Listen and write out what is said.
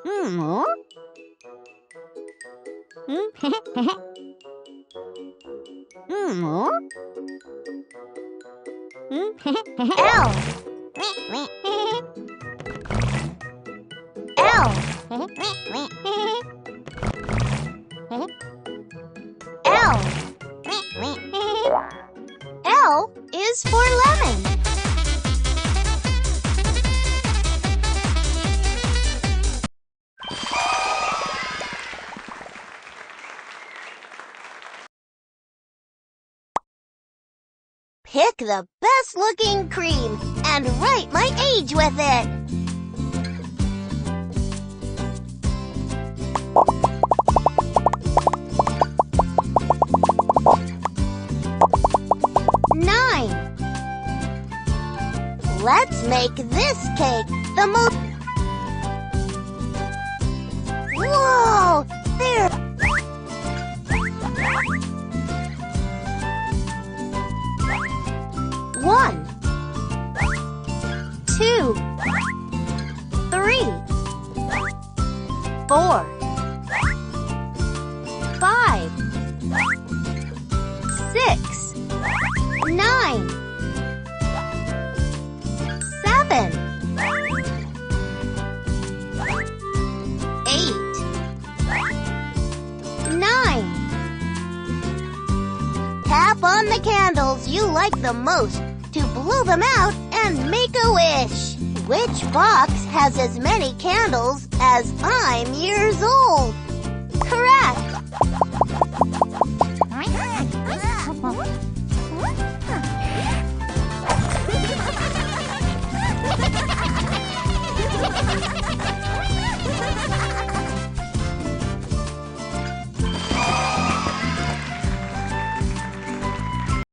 Hmm. Hmm. L. L. L. L is for lemon. Pick the best-looking cream and write my age with it. Nine. Let's make this cake the most... Whoa! There... One, two, three, 4, 5, 6, 9, 7, 8, 9. Tap on the candles you like the most to blow them out and make a wish. Which box has as many candles as I'm years old?